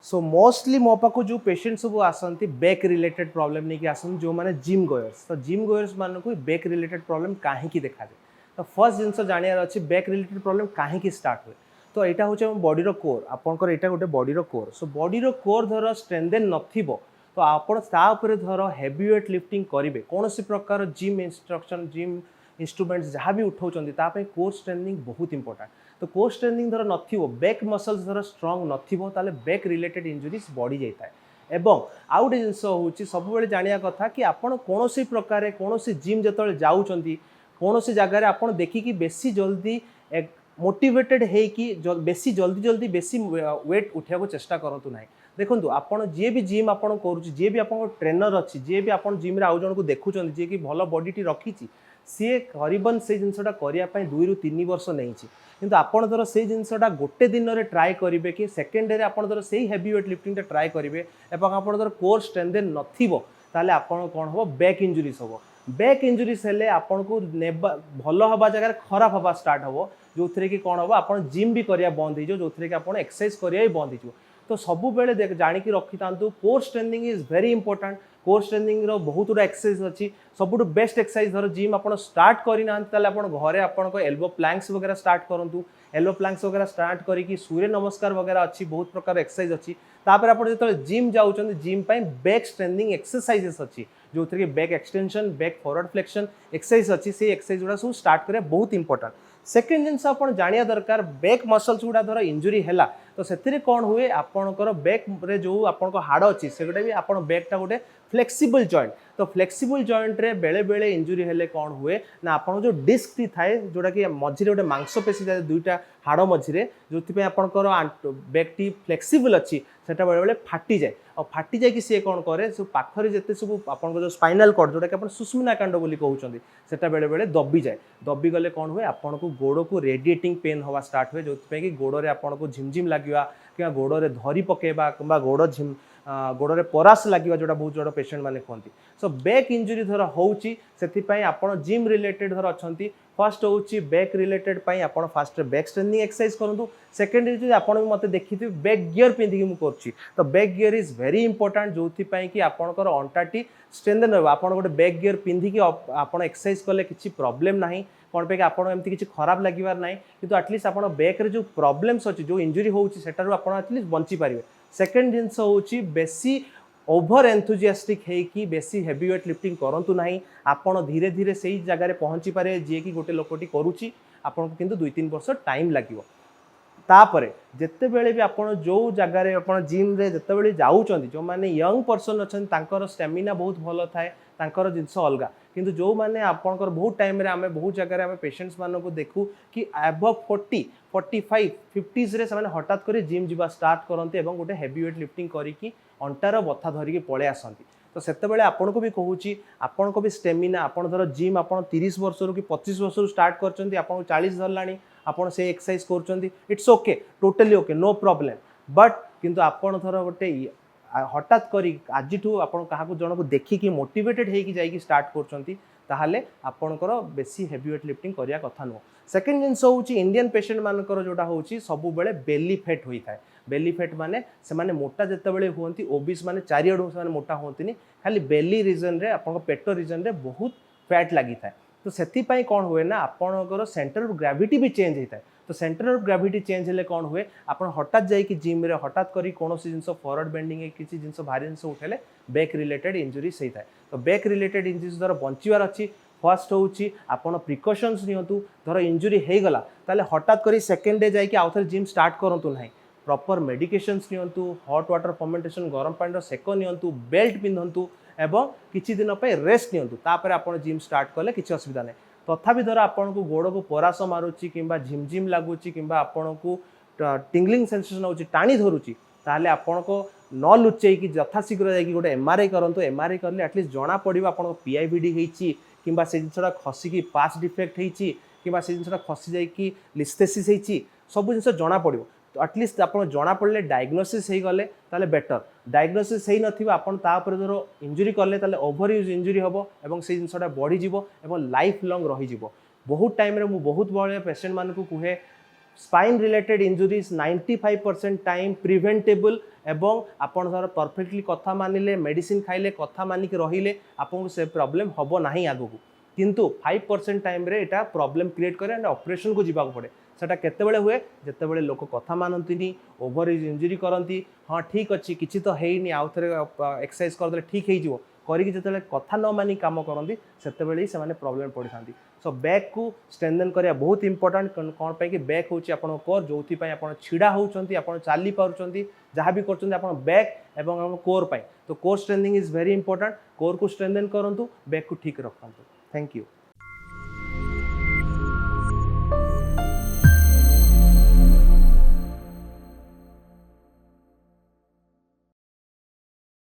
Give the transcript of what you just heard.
So mostly मो पाखु जो patient सब आसती बैक रिलेटेड प्रॉब्लम नहीं कि आसती जो मैंने जिम गोयर्स तो जिम गोयर्स मान को बैक रिलेटेड प्रॉब्लम कहीं देखा जाए तो फर्स्ट जिनस जानवर अच्छी बैक रिलेटेड प्रॉब्लम कहीं स्टार्ट हुए तो यहाँ हूँ बॉडीर कोर आपंकर यहाँ गोटे बॉडीर कोर सो बॉडीर कोर धर स्ट्रेंथेन नथिबो तो आपरे धर हेवी वेट लिफ्टिंग करेंगे कौन प्रकार जिम इंस्ट्रक्शन जिम इंस्ट्रूमेंट्स जहाँ भी उठाऊँ कोर स्ट्रेंथनिंग बहुत इंपोर्टेंट तो कोर स्ट्रेंथनिंग धर नथिबो बैक मसल्स धर स्ट्रंग नथिबो ताले बैक रिलेटेड इंजुरीज बढ़ी जाए एवं आउ गोटे जिनस हूँ सब जाना कथा कि आपड़ कौन प्रकार कौन जिम जो जाऊँच कौन जगार आप देखिकी बेसी जल्दी मोटिवेटेड है बेसी जल्दी जल्दी बेसी वेट उठा चेष्टा करूँ ना देखो आपड़ जी भी जिम आप जी भी आप ट्रेनर अच्छी जी भी आप जिम्रे आउ जन को देखुं जी कि भल बॉडी रखी सी करीबन से जिनसा करने 2 ରୁ 3 वर्ष नहीं किंतु आपड़ धर से जिनसा गोटे दिन में ट्राए करेंगे कि सेकेंड डे आप धर से हेवी वेट लिफ्टिंग ट्राए करेंगे और आप धर कोर स्ट्रेंथेन नथिबो ताले आपन कौन हम बैक इंजुरीज हम बैक इंजुरीज हेले आपन को भल हवा जगह खराब हवा स्टार्ट हम जो थी कि कौन हम आप जिम भी करिया बंद हो जो थी कि आप एक्सरसाइज करिया भी बंद हो तो सब बेले जानिकी रखी था core strengthening is very important core strengthening बहुत गुड़ा एक्सरसाइज अच्छी सबुठ बेस्ट एक्सरसाइज धर जिम आप स्टार्ट करना घरे आप एल्बो प्लैंक्स वगैरह स्टार्ट करूँ एल्बो प्लैंक्स वगैरह स्टार्ट करी सूर्य नमस्कार वगैरह अच्छी बहुत प्रकार एक्सरसाइज अच्छी तापर आप जो जिम जाऊँ जिम बैक स्ट्रेंथनिंग एक्सरसाइजेस अच्छी जो थी कि back extension back forward flexion exercise अच्छी से एक्सरसाइज गुड़ा सब स्टार्ट करें बहुत इंपोर्टेंट सेकेंड जिनस आप जाना दरकार बैक मसल्स गुड़ा धर इंजुरी है तो से कौन हुए आपंकर बैक रे जो आप हाड़ अच्छी से भी आप बैकटा गोटे फ्लेक्सिबल जॉइंट तो फ्लेक्सिबल जॉइंट रे बेले बेले इंजुरी हेले कौन हुए ना आप जो डिस्क टी थाए जोटा कि मझे गोटे मांसपेशी जाए दुईटा हाड़ मझे जो आपंकर बैक टी फ्लेक्सिबल अच्छी से बेले बेले फाटी जाए और फाटी जाए सी कौन करे सब पाखरे जिते सब आप जो स्पाइनाल कॉर्ड जोटा कि आप सुषुम्ना कांड बोली कहते हैं बेले बेले दबी जाए दबी गले कौन हुए आपन को गोड़ को रेडिएटिंग पेन हवा स्टार्ट हुए जो कि गोड़ में आपन को झिमझिम लगे कि गोड़ में धरी पकेबा कि गोड़ झिम गोड़ में परास लगे जोटा बहुत जोड़ा पेशेंट मैंने कहते सो बैक इंजुरी धर होची आप जिम रिलेटेड धर अच्छा फर्स्ट हूँ बैक रिलेटेड आप फास्ट बैक स्ट्रेंथनिंग एक्सरसाइज करूँ सेकेंड आप मत देखी बैक गियर पिंधिकी मुझे तो back gear is very important जो कि आपंकर अंटाटी स्ट्रेंथन रहा आप गोटे बैक गियर पिंधिकी आप एक्सरसाइज कले किसी प्रोब्लेम ना कौन पे आप किसी खराब लगे ना कि आटलिस्ट आप बैक जो प्रॉब्लम्स अच्छी जो इंजुरी होती आटलिस्ट बची पारे सेकेंड जिनस हूँ बेसी ओभर एंथुजियास्टिक है बेसी हेवी वेट लिफ्टिंग करूँ ना आपड़ धीरे धीरे से ही जगह पहुँची पारे जी कि गोटे लोकटी करुच्ची आपको किंतु 2-3 वर्ष टाइम लगे तापरे जिते बेले भी आप जो जगार आप जिम रे जिते बेले जाऊँच जो मैंने यंग पर्सन अच्छा स्टेमिना बहुत भल थाए जिनस अलग किंतु जो मैंने आपंकर बहुत टाइम आम बहुत जगह आम पेशेंट्स मान को देखू कि एबव 40, 45, 50s रे हठात कर जिम जा स्टार्ट करते गोटे हेवी वेट लिफ्टिंग करके अंटार बथा धरिकी पलि आसती तो से आपन को भी कहूँ आपन को भी स्टेमिना आप धर जिम आप 30 वर्ष कि 25 वर्ष स्टार्ट कर 40 धरला आपड़ से एक्सरसाइज कर it's okay totally okay no problem but किंतु आपन धर गोटे हठात करी आज आप जन को देखिकी मोटिवेटेड होगी स्टार्ट कर आपणकर बेसी हेवी वेट लिफ्टिंग करिया कथा नुह सेकेंड जिनस हूँ इंडियन पेशेंट मानकर जोटा हूँ सब बेले बेली फैट होता है बेली फैट माने से माने मोटा जिते बड़े हमें ओबीस माने चारिआडू से मोटा हमें खाली बेली रिजन रे आप पेट रिजन रे बहुत फैट लगी था तो से कौन हुए ना आपणकर सेंटर ऑफ ग्रेविटी भी चेंज होता है तो सेंटर ऑफ ग्रेविटी चेंज हेले कौन हुए आप हठात जाकि जिम रे हठात करी कौन जिनस फॉरवर्ड बेंडिंग किसी जिनस भारी जिनस उठेले बैक रिलेटेड इंजुरीज होता है तो बैक रिलेटेड इंजुरीज द्वारा बचार अच्छी फर्स्ट हूँ आप प्रिकॉशंस नियंतु धर इंजुरी हो गला ताले हठात करी सेकेंड डे जाकि आउ थे जिम स्टार्ट करूँ ना प्रॉपर मेडिकेशंस नियंतु हॉट वाटर फर्मेंटेशन गरम पानी सेक नियंतु बेल्ट पिंधतु एवं किछि दिन पे रेस्ट नियंतु तापर आप जिम स्टार्ट कले किसी असुविधा नहीं तथापि धर आपन को गोड़ को परास मारुची कि झिमझिम लगुच कि आपन को टिंगलिंग सेंसेशन होची टाणी धरुची ताले आपन को न लुचेई कि यथाशीघ्र जाकि गोटे एमआरआई करंतु एमआरआई करले एटलिस्ट जना पड़िबो आपन को पीआईबीडी हेची किंबा से जिनसटा खसिकी पास डिफेक्ट हेची किंबा से जिनसटा खसी जाकि लिस्थेसिस हेची सब जिनस जना पड़िबो तो एटलिस्ट आप जना पड़े डायग्नोसिस हो गले ताले बेटर डायग्नोसिस हो नथिबा आपन तापर धर इंजुरी कले ताले ओभर यूज इंजुरी हबो एवं से जिनसटा बढ़ी जीवो एवं लाइफ लॉन्ग रही जीवो बहुत टाइम रे मु बहुत बड़े पेशेंट मान को कहे spine related injuries 95% time preventable एवं आपण सर परफेक्टली कथा मानिले मेडिसिन खाइले कथा मानिक रहिले आपको से प्रॉब्लम हबो नाही आगु किंतु 5% टाइम रे एटा प्रॉब्लम क्रिएट करे एंड ऑपरेशन को जीवा पड़े सेटा केतेबेले हुए जेतेबेले लोक कथा मानंतिनी ओवर इंजुरी करंती हाँ ठीक अच्छी किसी तो हेनी आउ थे एक्सरसाइज करदे ठीक हो करिक जिते कथा न मानी काम करती से से प्रॉब्लम पड़ी था सो बैक को स्ट्रेंथन करिया बहुत इंपोर्टेंट कौन पे कि बैक होची आपन कोर जोथि पय आपन छिडा होउचंती आपन चाली पारुचंती जहाँ भी करचंती आपन बैक एवं कोर पय तो core strengthening is very important core को स्ट्रेंथन करंतु बैक को ठीक रखंतु थैंक यू।